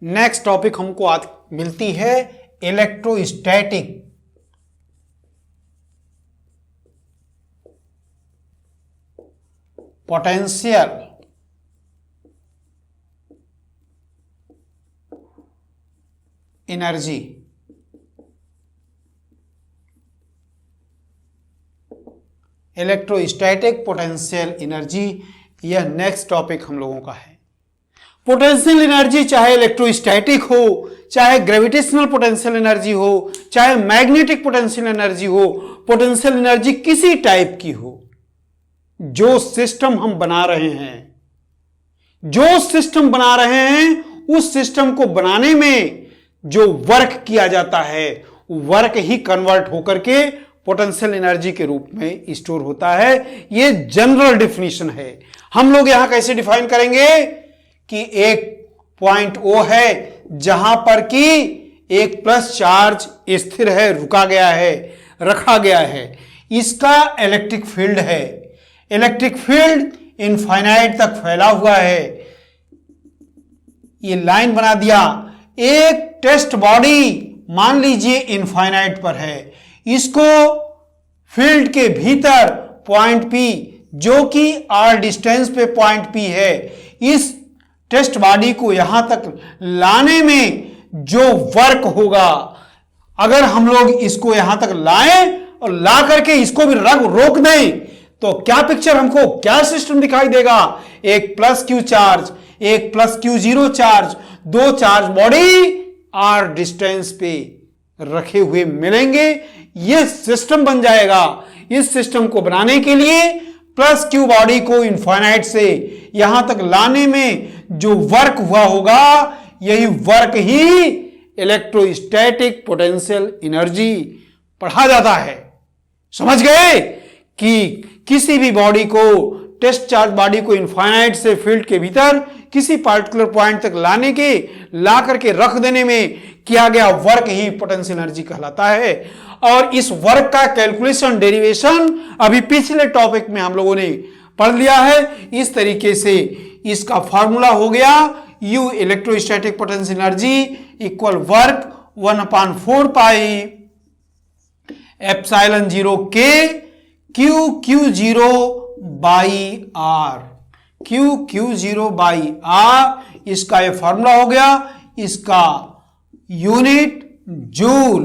Next topic हमको आज मिलती है electrostatic potential energy. Electrostatic potential energy, यह नेक्स्ट टॉपिक हम लोगों का है। पोटेंशियल एनर्जी चाहे इलेक्ट्रोस्टैटिक हो, चाहे ग्रेविटेशनल पोटेंशियल एनर्जी हो, चाहे मैग्नेटिक पोटेंशियल एनर्जी हो, पोटेंशियल एनर्जी किसी टाइप की हो, जो सिस्टम हम बना रहे हैं, उस सिस्टम को बनाने में जो वर्क किया जाता है, वर्क ही कन्वर्ट होकर के पोटेंशियल एनर्जी के रूप में स्टोर होता है। यह जनरल डिफिनीशन है। हम लोग यहां कैसे डिफाइन करेंगे कि एक पॉइंट O है जहां पर कि एक प्लस चार्ज स्थिर है, रुका गया है, रखा गया है, इसका इलेक्ट्रिक फील्ड है। इलेक्ट्रिक फील्ड इनफाइनाइट तक फैला हुआ है। ये लाइन बना दिया। एक टेस्ट बॉडी मान लीजिए इनफाइनाइट पर है, इसको फील्ड के भीतर पॉइंट P, जो कि r डिस्टेंस पे पॉइंट P है, इस टेस्ट बॉडी को यहां तक लाने में जो वर्क होगा, अगर हम लोग इसको यहां तक लाएं और ला करके इसको भी रोक दें, तो क्या पिक्चर हमको, क्या सिस्टम दिखाई देगा? एक प्लस Q चार्ज, एक प्लस Q0 चार्ज, दो चार्ज बॉडी r डिस्टेंस पे रखे हुए मिलेंगे। यह सिस्टम बन जाएगा। इस सिस्टम को बनाने के लिए प्लस Q बॉडी को इनफाइनाइट से यहां तक लाने में जो वर्क हुआ होगा, यही वर्क ही इलेक्ट्रोस्टैटिक पोटेंशियल एनर्जी पढ़ा जाता है। समझ गए कि किसी भी बॉडी को, टेस्ट चार्ज बॉडी को इनफाइनाइट से फील्ड के भीतर किसी पार्टिकुलर पॉइंट तक ला करके रख देने में किया गया वर्क ही पोटेंशियल एनर्जी कहलाता है। और इस वर्क का कैलकुलेशन, डेरिवेशन अभी पिछले टॉपिक में हम लोगों ने पढ़ लिया है। इस तरीके से इसका फॉर्मूला हो गया U electrostatic potential energy equal work 1/4 pi epsilon 0 K Q0 by R, Q0 by R, इसका ये फॉर्मूला हो गया। इसका यूनिट जूल,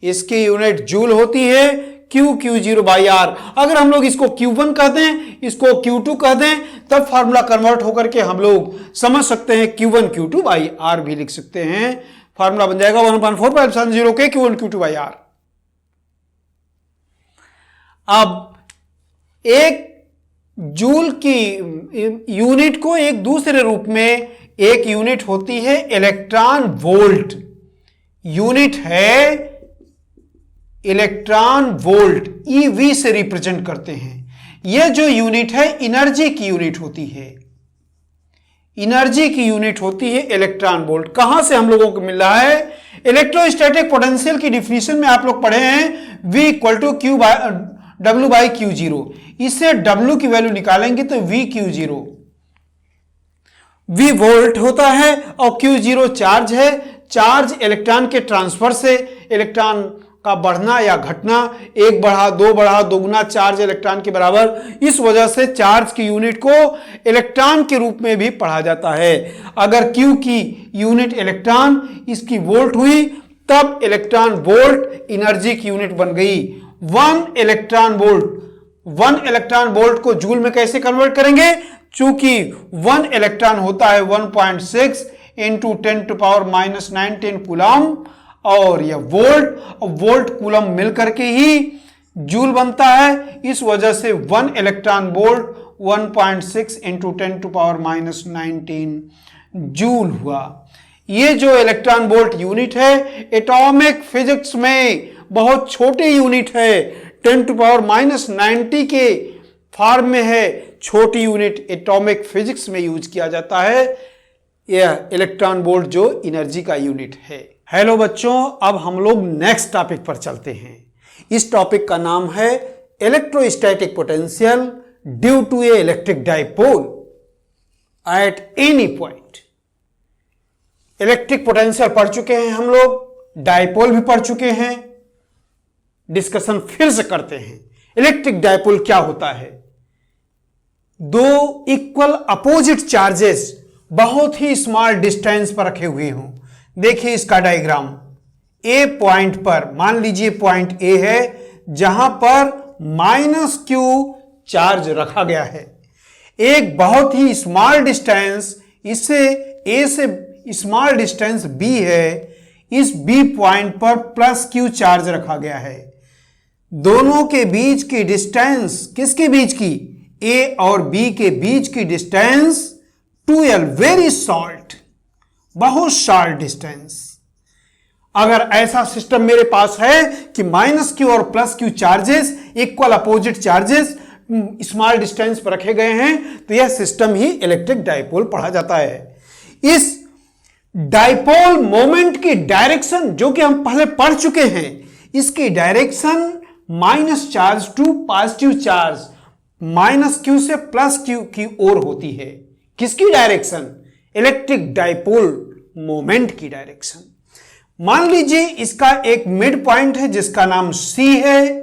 इसकी यूनिट जूल होती है Q0 बाई R। अगर हम लोग इसको Q1 कह दें, इसको Q2 कह दें, तब फॉर्मूला कन्वर्ट होकर के हम लोग समझ सकते हैं Q1 Q2 बाई R भी लिख सकते हैं। फॉर्मूला बन जाएगा 1/4 pi epsilon 0 K Q1 Q2 by R। अब एक जूल की यूनिट को एक दूसरे रूप में, एक यूनिट होती है इलेक्ट्रॉन वोल्ट, यूनिट है इलेक्ट्रॉन वोल्ट, EV से रिप्रेजेंट करते हैं। यह जो यूनिट है एनर्जी की यूनिट होती है, एनर्जी की यूनिट होती है इलेक्ट्रॉन वोल्ट। कहां से हम लोगों को मिल रहा है? इलेक्ट्रोस्टैटिक पोटेंशियल की डिफिनीशन में आप लोग पढ़े हैं V = W बाई Q0। इससे W की वैल्यू निकालेंगे तो VQ0, V वोल्ट होता है और Q0 चार्ज है। चार्ज इलेक्ट्रॉन के ट्रांसफर से, इलेक्ट्रॉन का बढ़ना या घटना, एक बढ़ा, दो बढ़ा, दोगुना चार्ज इलेक्ट्रॉन के बराबर। इस वजह से चार्ज की यूनिट को इलेक्ट्रॉन के रूप में भी पढ़ा जाता है। अगर Q की यूनिट इलेक्ट्रॉन, इसकी वोल्ट हुई, तब इलेक्ट्रॉन वोल्ट एनर्जी की यूनिट बन गई। 1 इलेक्ट्रॉन वोल्ट को जूल में कैसे कन्वर्ट करेंगे? चूंकि 1 इलेक्ट्रॉन होता है 1.6 इंटू 10⁻⁻19 कूलम, और यह वोल्ट कूलम मिलकर के ही जूल बनता है। इस वजह से 1 इलेक्ट्रॉन वोल्ट 1.6 इंटू 10⁻⁻19 जूल हुआ। ये जो इलेक्ट्रॉन वोल्ट यूनिट है, एटॉमिक फिजिक्स में बहुत छोटी यूनिट है, 10⁻⁻90 के फॉर्म में है। छोटी यूनिट एटॉमिक फिजिक्स में यूज किया जाता है। यह इलेक्ट्रॉन वोल्ट जो एनर्जी का यूनिट है। हेलो बच्चों, अब हम लोग नेक्स्ट टॉपिक पर चलते हैं। इस टॉपिक का नाम है electrostatic potential due to a electric dipole at any point. Electric potential पढ़ चुके हैं हम लोग, डायपोल भी पढ़ चुके हैं। डिस्कशन फिर से करते हैं। इलेक्ट्रिक डायपोल क्या होता है? दो इक्वल अपोजिट चार्जेस बहुत ही स्मॉल डिस्टेंस पर रखे हुए हों। देखिए इसका डायग्राम। ए पॉइंट पर, मान लीजिए पॉइंट ए है जहां पर -q चार्ज रखा गया है। एक बहुत ही स्मॉल डिस्टेंस, इससे ए से स्मॉल डिस्टेंस b है, इस b पॉइंट पर +q चार्ज रखा गया है। दोनों के बीच की डिस्टेंस, किसके बीच की? a और b के बीच की डिस्टेंस 2l, वेरी शॉर्ट, बहुत शॉर्ट डिस्टेंस। अगर ऐसा सिस्टम मेरे पास है कि -q और +q charges, equal opposite charges small distance पर रखे गए हैं, तो यह सिस्टम ही इलेक्ट्रिक डायपोल पढ़ा जाता है। इस डायपोल मोमेंट की डायरेक्शन, जो कि हम पहले पढ़ चुके हैं, इसकी direction minus charge to positive charge, -q से +q की ओर होती है। किसकी डायरेक्शन? इलेक्ट्रिक डायपोल मोमेंट की डायरेक्शन। मान लीजिए इसका एक मिड पॉइंट है जिसका नाम C है,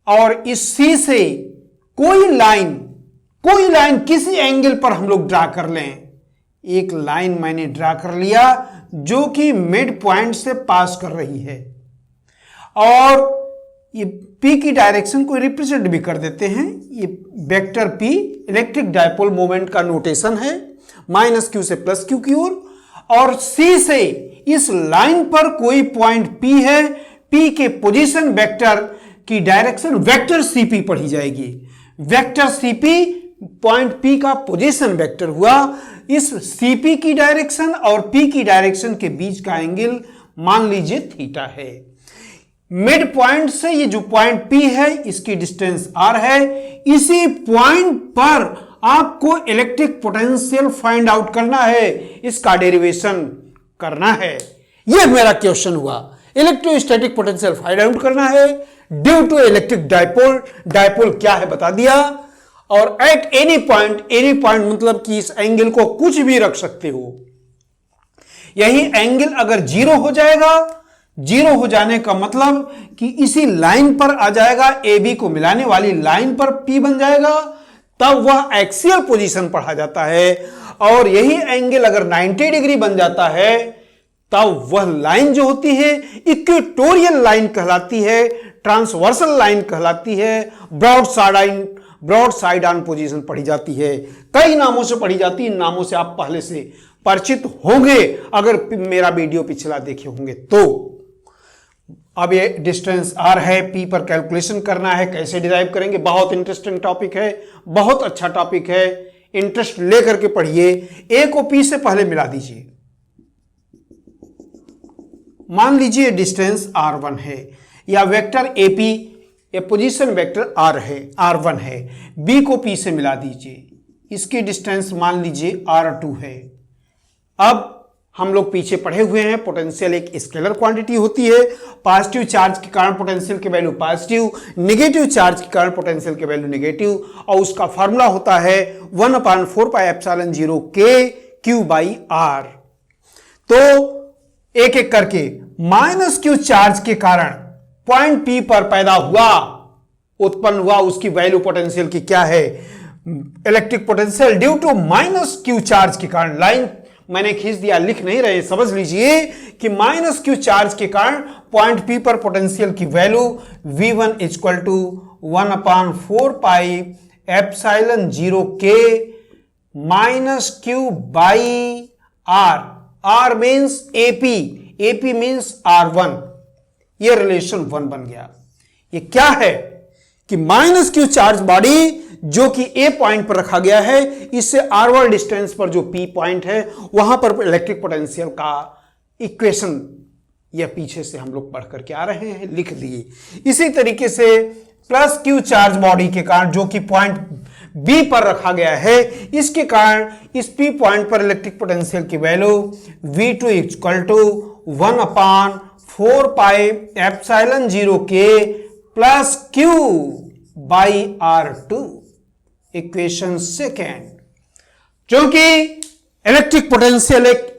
और इस C से कोई लाइन किसी एंगल पर हम लोग ड्रा कर लें। एक लाइन मैंने ड्रा कर लिया जो कि मिड पॉइंट से पास कर रही है, और ये P की डायरेक्शन को रिप्रेजेंट भी कर देते हैं। ये vector P electric dipole moment का नोटेशन है, -q से +q की ओर। और C से इस लाइन पर कोई पॉइंट P है, P के पोजीशन वेक्टर की डायरेक्शन वेक्टर CP पढ़ी जाएगी। वेक्टर CP पॉइंट P का पोजीशन वेक्टर हुआ। इस CP की डायरेक्शन और P की डायरेक्शन के बीच का एंगल मान लीजिए थीटा है। मिड पॉइंट से ये जो पॉइंट P है, इसकी डिस्टेंस r है। इसी पॉइंट पर आपको इलेक्ट्रिक पोटेंशियल फाइंड आउट करना है, इसका डेरिवेशन करना है। यह मेरा क्वेश्चन हुआ। इलेक्ट्रोस्टैटिक पोटेंशियल फाइंड आउट करना है due to electric dipole. Dipole क्या है बता दिया, और एट एनी पॉइंट मतलब कि इस एंगल को कुछ भी रख सकते हो। यही एंगल अगर जीरो हो जाएगा, जीरो हो जाने का मतलब कि इसी लाइन पर आ जाएगा, ए बी को मिलाने वाली लाइन पर P बन जाएगा, तब वह एक्सियल पोजीशन पढ़ा जाता है। और यही एंगल अगर 90 डिग्री बन जाता है, तब वह लाइन जो होती है इक्वेटोरियल लाइन कहलाती है, ट्रांसवर्सल लाइन कहलाती है, ब्रॉड साइड ऑन पोजीशन पढ़ी जाती है। कई नामों से पढ़ी जाती है, इन नामों से आप पहले से परिचित होंगे अगर मेरा वीडियो पिछला देखे होंगे तो। अब ये डिस्टेंस r है, P पर कैलकुलेशन करना है, कैसे डिराइव करेंगे? बहुत इंटरेस्टिंग टॉपिक है, बहुत अच्छा टॉपिक है, इंटरेस्ट लेकर के पढ़िए। A को P से पहले मिला दीजिए। मान लीजिए डिस्टेंस r1 है, या वेक्टर AP ये पोजीशन वेक्टर r1 है। B को P से मिला दीजिए, इसकी डिस्टेंस मान लीजिए r2 है। अब हम लोग पीछे पढ़े हुए हैं, पोटेंशियल एक स्केलर क्वांटिटी होती है। पॉजिटिव चार्ज के कारण पोटेंशियल की वैल्यू पॉजिटिव, नेगेटिव चार्ज के कारण पोटेंशियल की वैल्यू नेगेटिव, और उसका फॉर्मूला होता है 1/4πε0 Q/r। तो एक एक करके -q चार्ज के कारण पॉइंट P पर पैदा हुआ, उत्पन्न हुआ, उसकी वैल्यू पोटेंशियल की क्या है? Electric potential due to -q charge के कारण। लाइन मैंने खींच दिया, लिख नहीं रहे, समझ लीजिए कि -q चार्ज के कारण पॉइंट P पर पोटेंशियल की value V1 = 1/4πε0 K -q/r। r means AP means r1। ये रिलेशन 1 बन गया। ये क्या है कि -q चार्ज बॉडी जो कि A पॉइंट पर रखा गया है, इससे r1 डिस्टेंस पर जो P पॉइंट है, वहां पर इलेक्ट्रिक पोटेंशियल का इक्वेशन यह पीछे से हम लोग पढ़ करके आ रहे हैं, लिख लिए। इसी तरीके से +q चार्ज बॉडी के कारण जो कि पॉइंट B पर रखा गया है, इसके कारण इस P पॉइंट पर इलेक्ट्रिक पोटेंशियल की value V2 = 1/4πε0 K +q/r2। Equation second. क्योंकि इलेक्ट्रिक पोटेंशियल एक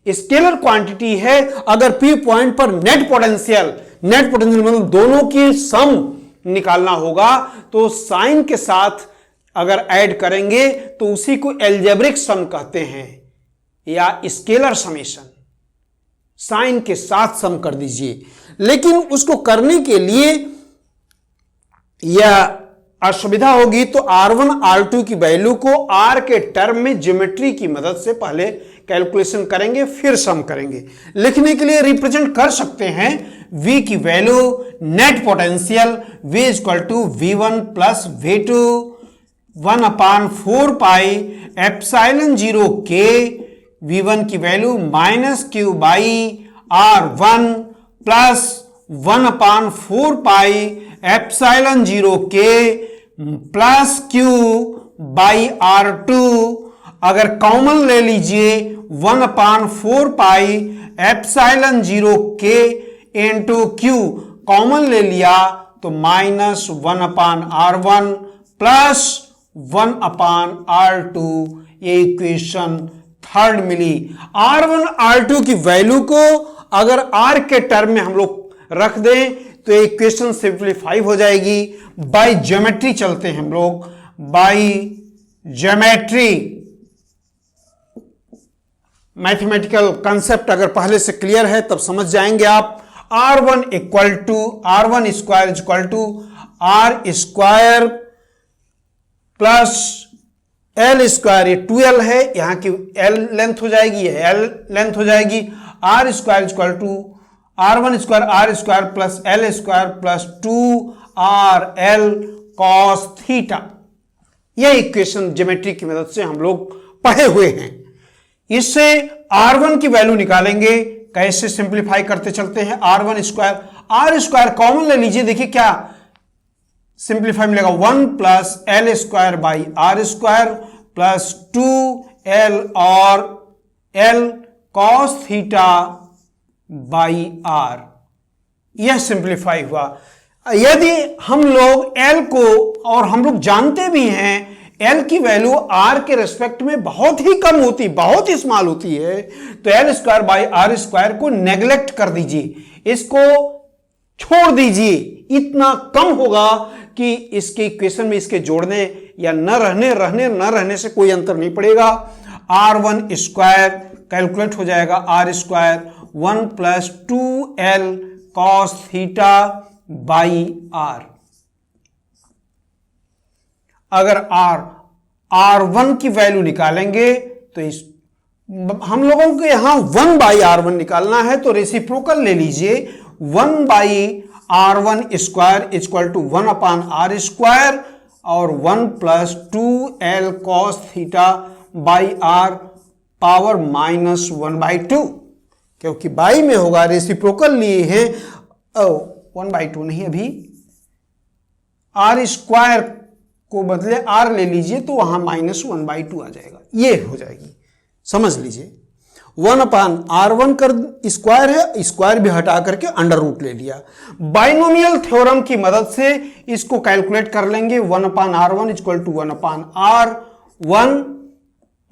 स्केलर क्वांटिटी है। अगर P पॉइंट पर नेट पोटेंशियल मतलब दोनों की सम निकालना होगा तो साइन के साथ अगर ऐड करेंगे तो उसी को एल्जेब्रिक सम कहते हैं या स्केलर समेशन। साइन के साथ सम कर दीजिए, लेकिन उसको करने के लिए यह असुविधा होगी तो R1 R2 की वैल्यू को R के टर्म में ज्योमेट्री की मदद से पहले कैलकुलेशन करेंगे, फिर सम करेंगे। लिखने के लिए रिप्रेजेंट कर सकते हैं V की value net potential V equal to V1 plus V2 1/4 pi epsilon 0 K, V1 की value -Q by R1 plus 1/4 pi epsilon 0 K plus Q by R2। अगर कॉमन ले लीजिए 1/4 pi epsilon 0 K into Q, common ले लिया तो -1/R1 plus 1/R2। ये equation third मिली। R1 R2 की value को अगर R के टर्म में हम लोग रख दें तो इक्वेशन सिंप्लीफाई हो जाएगी। बाय ज्योमेट्री चलते हैं हम लोग, बाय ज्योमेट्री। मैथमेटिकल कंसेप्ट अगर पहले से क्लियर है तब समझ जाएंगे आप। R1 square equal to R square plus L square, ये 2L है, यहां की L लेंथ हो जाएगी, ये L लेंथ हो जाएगी। R square equal to R1 square R square plus L square plus 2RL cos theta. यह इक्वेशन ज्योमेट्री की मदद से हम लोग पढ़े हुए हैं। इससे R1 की वैल्यू निकालेंगे। कैसे सिंप्लीफाई करते चलते हैं। R1 square R square common ले लीजिए, देखिए क्या सिंप्लीफाई मिलेगा 1 plus L square by R square plus 2L और L cos theta by R। यह सिंप्लीफाई हुआ। यदि हम लोग L को, और हम लोग जानते भी हैं L की वैल्यू R के रेस्पेक्ट में बहुत ही कम होती, बहुत ही स्मॉल होती है, तो L square by R square को नेग्लेक्ट कर दीजिए, इसको छोड़ दीजिए। इतना कम होगा कि इसके इक्वेशन में इसके जोड़ने या न रहने से कोई अंतर नहीं पड़ेगा। R1 स्क्वायर कैलकुलेट हो जाएगा R square 1 plus 2L cos theta by R। अगर R1 की वैल्यू निकालेंगे तो इस हम लोगों को यहां 1 बाई R1 निकालना है, तो रेसिप्रोकल ले लीजिए। 1 by R1 square equal to 1/R square और 1 plus 2L cos theta by R power -1/2, क्योंकि बाई में होगा, रेसिप्रोकल लिए हैं। 1/2 नहीं, अभी R स्क्वायर को बदले R ले लीजिए तो वहां -1/2 आ जाएगा, ये हो जाएगी, समझ लीजिए। 1/R1 कर स्क्वायर है, स्क्वायर भी हटा करके अंडर रूट ले लिया। बाइनोमियल थ्योरम की मदद से इसको कैलकुलेट कर लेंगे। 1/R1 equal to 1/R1,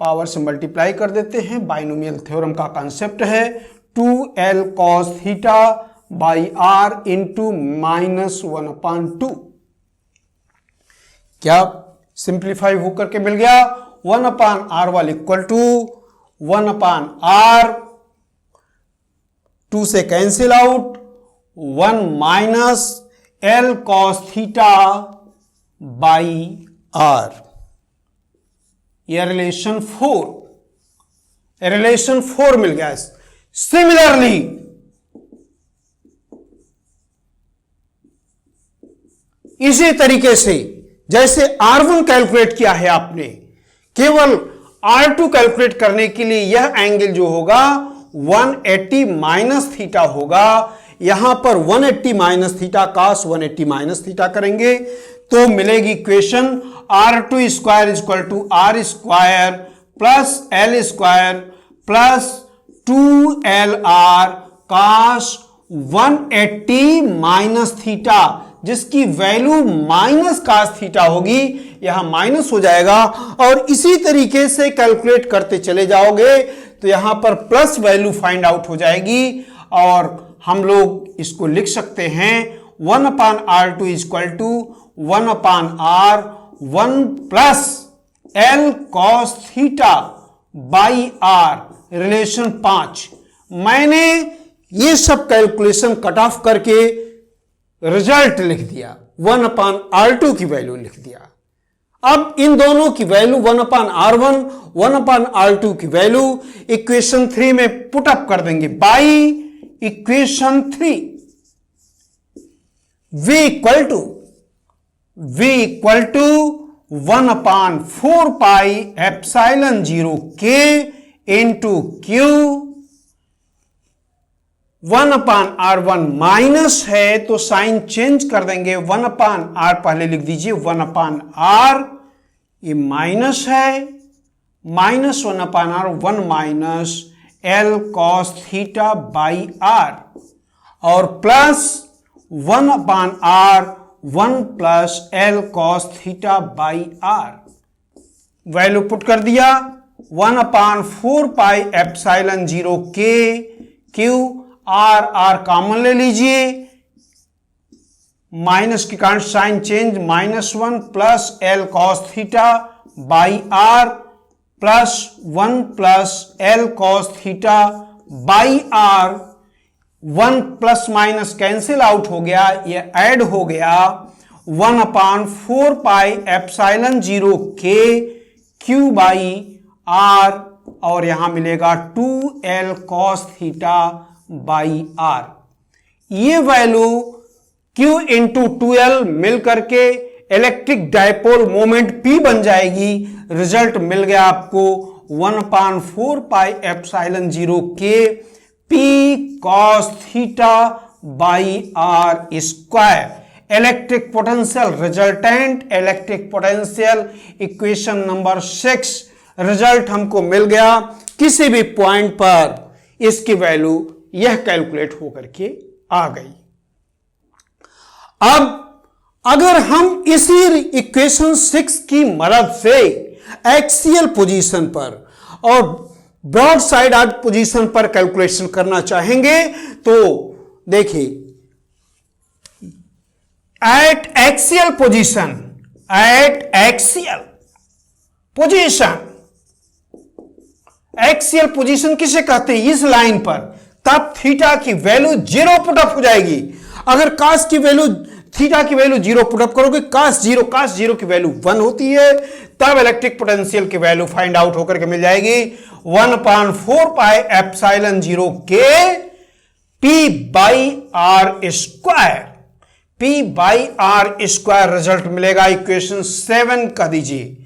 power से मल्टीप्लाई कर देते हैं। बाइनोमियल थ्योरम का कॉन्सेप्ट है 2L cos theta by R into -1/2। क्या सिंप्लीफाई होकर के मिल गया। 1/R1 इक्वल टू 1/R, 2 से cancel out, 1 minus L cos theta by R। यह रिलेशन 4 मिल गया। सिमिलरली इसी तरीके से जैसे R1 कैलकुलेट किया है आपने, केवल R2 कैलकुलेट करने के लिए यह एंगल जो होगा 180 माइनस थीटा होगा। यहां पर 180 minus theta cos 180 minus theta करेंगे तो मिलेगी equation R2 square equal to R square plus L square plus 2LR cos 180 minus theta, जिसकी वैल्यू माइनस cos थीटा होगी, यहां माइनस हो जाएगा। और इसी तरीके से कैलकुलेट करते चले जाओगे तो यहां पर प्लस वैल्यू फाइंड आउट हो जाएगी और हम लोग इसको लिख सकते हैं 1/r2 is equal to 1/r 1 plus L cos theta by R relation 5। मैंने ये सब कैलकुलेशन कट ऑफ करके रिजल्ट लिख दिया, 1/r2 की वैल्यू लिख दिया। अब इन दोनों की वैल्यू 1/r1 1/r2 की वैल्यू इक्वेशन 3 में पुट अप कर देंगे by equation 3। v equal to 1/4 pi epsilon 0 k into Q 1/r1 minus है तो साइन चेंज कर देंगे, 1/r पहले लिख दीजिए 1/r, ये माइनस है, minus 1/r 1 minus L cos theta by R और plus 1/r 1 plus L cos theta by R। Value put कर दिया, 1/4 pi epsilon 0 k Q R common ले लीजिए, माइनस के कारण sign change, -1 plus L cos theta by R plus 1 plus L cos theta by R। 1 plus minus cancel out हो गया, ये add हो गया 1/4 pi epsilon 0 k Q by R और यहां मिलेगा 2L cos theta by R। ये value Q into 2L मिल करके इलेक्ट्रिक डायपोल मोमेंट P बन जाएगी। रिजल्ट मिल गया आपको 1/4 pi epsilon 0 k P cos theta by R square. Electric potential resultant electric potential equation number 6 result हमको मिल गया। किसी भी पॉइंट पर इसकी वैल्यू यह कैलकुलेट होकर के आ गई। अब अगर हम इसी इक्वेशन 6 की मदद से एक्सियल पोजीशन पर और ब्रॉड साइड आर्क पोजीशन पर कैलकुलेशन करना चाहेंगे तो देखिए, eight axial position axial position किसे कहते हैं, इस लाइन पर, तब थीटा की वैल्यू 0 पुट अप हो जाएगी। अगर कास की वैल्यू थीटा की वैल्यू 0 पुट अप करोगे, कास 0 की वैल्यू 1 होती है, तब इलेक्ट्रिक पोटेंशियल की वैल्यू फाइंड आउट होकर के मिल जाएगी 1/4 पाई एप्सिलॉन 0 k P बाई R स्क्वायर। P बाई R स्क्वायर रिजल्ट मिलेगा इक्वेशन 7 का दीजिए।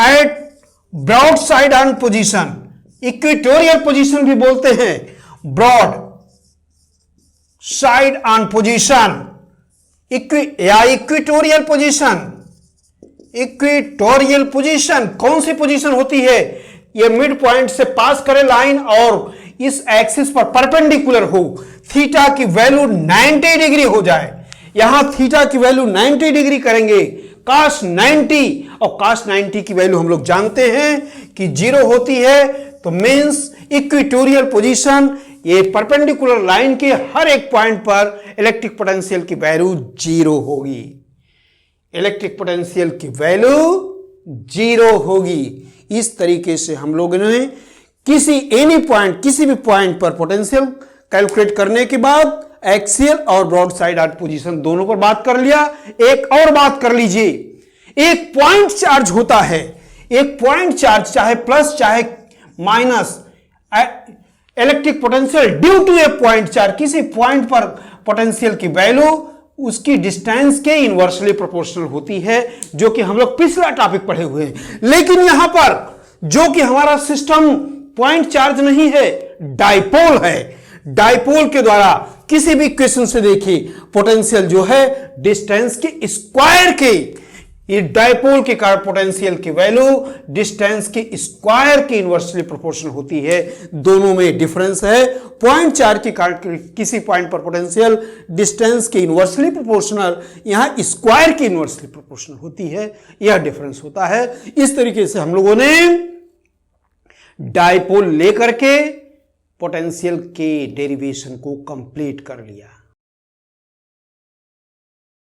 At broadside on position, equatorial position भी बोलते हैं, ब्रॉड साइड ऑन पोजीशन या इक्वेटोरियल पोजीशन कौन सी पोजीशन होती है, ये मिड पॉइंट से पास करे लाइन और इस एक्सिस पर परपेंडिकुलर हो, थीटा की वैल्यू 90 डिग्री हो जाए। यहां थीटा की वैल्यू 90 डिग्री करेंगे, cos 90, और cos 90 की वैल्यू हम लोग जानते हैं कि 0 होती है, तो मींस इक्वेटोरियल पोजीशन, ये परपेंडिकुलर लाइन के हर एक पॉइंट पर इलेक्ट्रिक पोटेंशियल की वैल्यू 0 होगी। इलेक्ट्रिक पोटेंशियल की वैल्यू 0 होगी। इस तरीके से हम लोगों ने किसी भी पॉइंट पर पोटेंशियल कैलकुलेट करने के बाद एक्सियल और ब्रॉड साइड आर्क पोजीशन दोनों पर बात कर लिया। एक और बात कर लीजिए, एक पॉइंट चार्ज होता है, एक पॉइंट चार्ज चाहे प्लस चाहे minus, electric potential due to a point charge, किसी पॉइंट पर पोटेंशियल की वैल्यू उसकी डिस्टेंस के इनवर्सली प्रोपोर्शनल होती है, जो कि हम लोग पिछला टॉपिक पढ़े हुए हैं। लेकिन यहां पर जो कि हमारा सिस्टम पॉइंट चार्ज नहीं है, डाइपोल है, डाइपोल के द्वारा किसी भी इक्वेशन से देखिए पोटेंशियल जो है डिस्टेंस के स्क्वायर के, ये डाइपोल के कारण पोटेंशियल की वैल्यू डिस्टेंस के स्क्वायर के इनवर्सली प्रोपोर्शनल होती है। दोनों में डिफरेंस है। पॉइंट चार्ज के कारण किसी पॉइंट पर पोटेंशियल डिस्टेंस के इनवर्सली प्रोपोर्शनल, यहां स्क्वायर के इनवर्सली प्रोपोर्शनल होती है, यह डिफरेंस होता है। इस तरीके से हम लोगों ने डायपोल लेकर के पोटेंशियल के डेरिवेशन को कंप्लीट कर लिया।